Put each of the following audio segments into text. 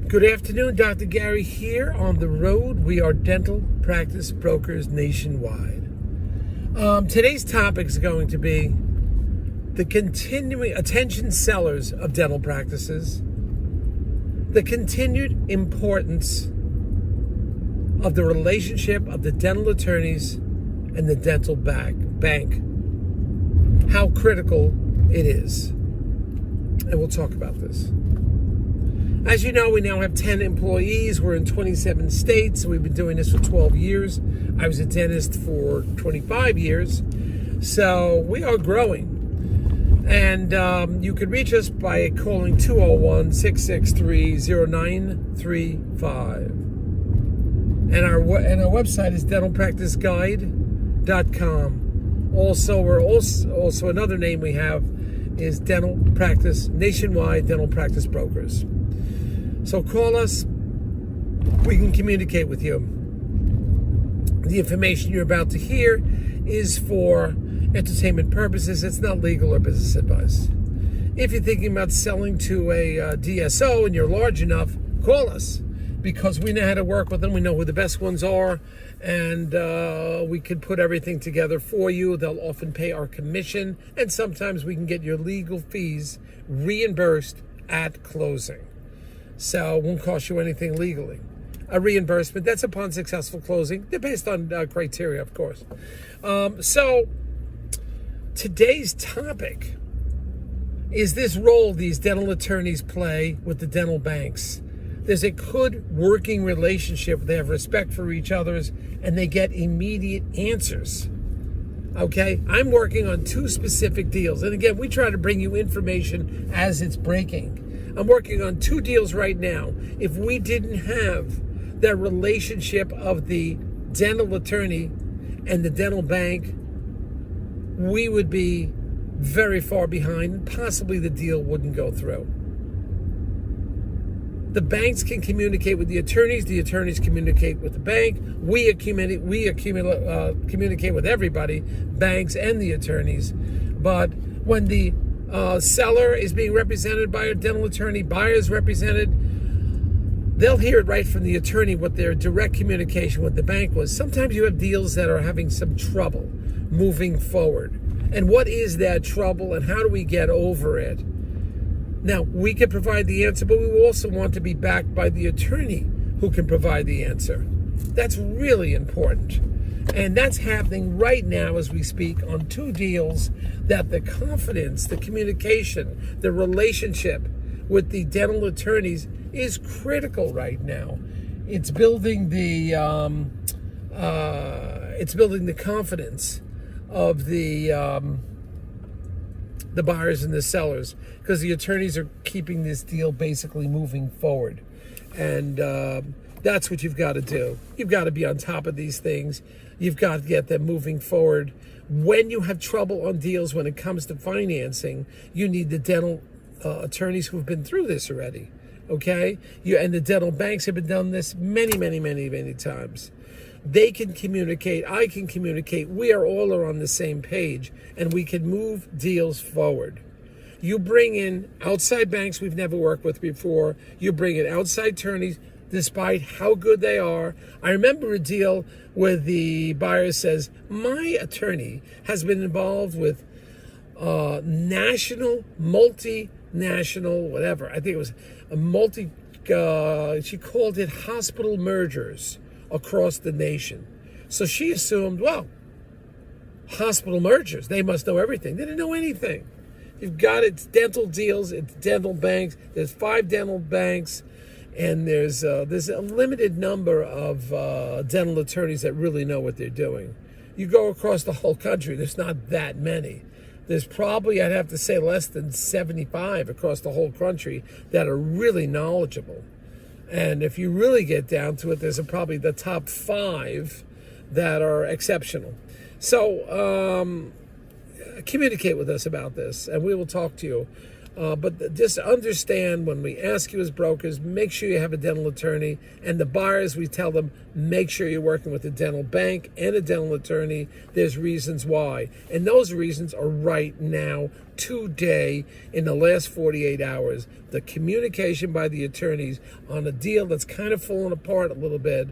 Good afternoon, Dr. Gary here on the road. We are dental practice brokers nationwide. Today's topic is going to be the continuing attention sellers of dental practices, the continued importance of the relationship of the dental attorneys and the dental bank, how critical it is. And we'll talk about this. As you know, we now have 10 employees. We're in 27 states. We've been doing this for 12 years. I was a dentist for 25 years. So we are growing. And you can reach us by calling 201-663-0935. And our website is dentalpracticeguide.com. Also another name we have is Dental Practice Nationwide Dental Practice Brokers. So call us. We can communicate with you. The information you're about to hear is for entertainment purposes. It's not legal or business advice. If you're thinking about selling to a DSO and you're large enough, call us, because we know how to work with them. We know who the best ones are, and we can put everything together for you. They'll often pay our commission, and sometimes we can get your legal fees reimbursed at closing. So it won't cost you anything legally. A reimbursement, that's upon successful closing. They're based on criteria, of course. So today's topic is this role these dental attorneys play with the dental banks. There's a good working relationship. They have respect for each other's, and they get immediate answers. Okay? I'm working on 2 specific deals. And again, we try to bring you information as it's breaking. I'm working on 2 deals right now. If we didn't have that relationship of the dental attorney and the dental bank, we would be very far behind. Possibly the deal wouldn't go through. The banks can communicate with the attorneys communicate with the bank. We communicate with everybody, banks and the attorneys. But when the seller is being represented by a dental attorney, buyer's represented, they'll hear it right from the attorney what their direct communication with the bank was. Sometimes you have deals that are having some trouble moving forward. And what is that trouble, and how do we get over it? Now, we can provide the answer, but we also want to be backed by the attorney who can provide the answer. That's really important. And that's happening right now as we speak on 2 deals, that the confidence, the communication, the relationship with the dental attorneys is critical right now. It's building the confidence of the buyers and the sellers, because the attorneys are keeping this deal basically moving forward. And that's what you've got to do. You've got to be on top of these things. You've got to get them moving forward. When you have trouble on deals, when it comes to financing, you need the dental attorneys who have been through this already. Okay? And the dental banks have been done this many times. They can communicate. I can communicate. We are all on the same page, and we can move deals forward. You bring in outside banks we've never worked with before. You bring in outside attorneys, despite how good they are. I remember a deal where the buyer says, my attorney has been involved with multinational, whatever. I think it was she called it hospital mergers across the nation. So she assumed, well, hospital mergers, they must know everything. They didn't know anything. You've got it's dental deals, it's dental banks. There's 5 dental banks, and there's a limited number of dental attorneys that really know what they're doing. You go across the whole country, there's not that many. There's probably, I'd have to say, less than 75 across the whole country that are really knowledgeable. And if you really get down to it, there's probably the top 5 that are exceptional. So communicate with us about this, and we will talk to you. But just understand, when we ask you as brokers, make sure you have a dental attorney. And the buyers, we tell them, make sure you're working with a dental bank and a dental attorney. There's reasons why. And those reasons are right now, today, in the last 48 hours. The communication by the attorneys on a deal that's kind of falling apart a little bit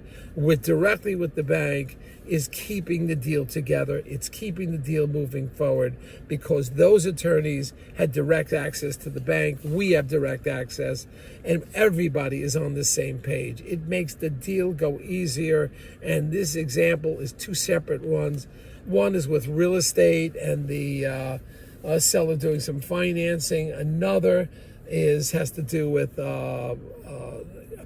directly with the bank is keeping the deal together. It's keeping the deal moving forward because those attorneys had direct access to the bank. We have direct access, and everybody is on the same page. It makes the deal go easier, and this example is two separate ones. One is with real estate and the seller doing some financing. Another has to do with a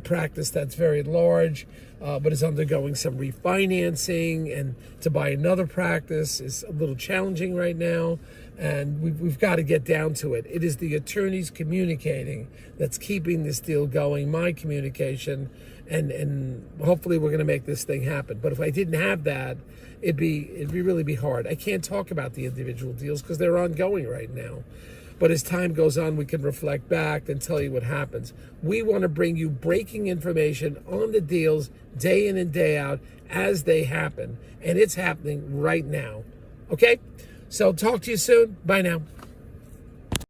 practice that's very large, but is undergoing some refinancing, and to buy another practice is a little challenging right now, and we've got to get down to it. It is the attorneys communicating that's keeping this deal going, my communication, and hopefully we're going to make this thing happen. But if I didn't have that, it'd really be hard. I can't talk about the individual deals because they're ongoing right now. But as time goes on, we can reflect back and tell you what happens. We want to bring you breaking information on the deals day in and day out as they happen. And it's happening right now. Okay? So talk to you soon. Bye now.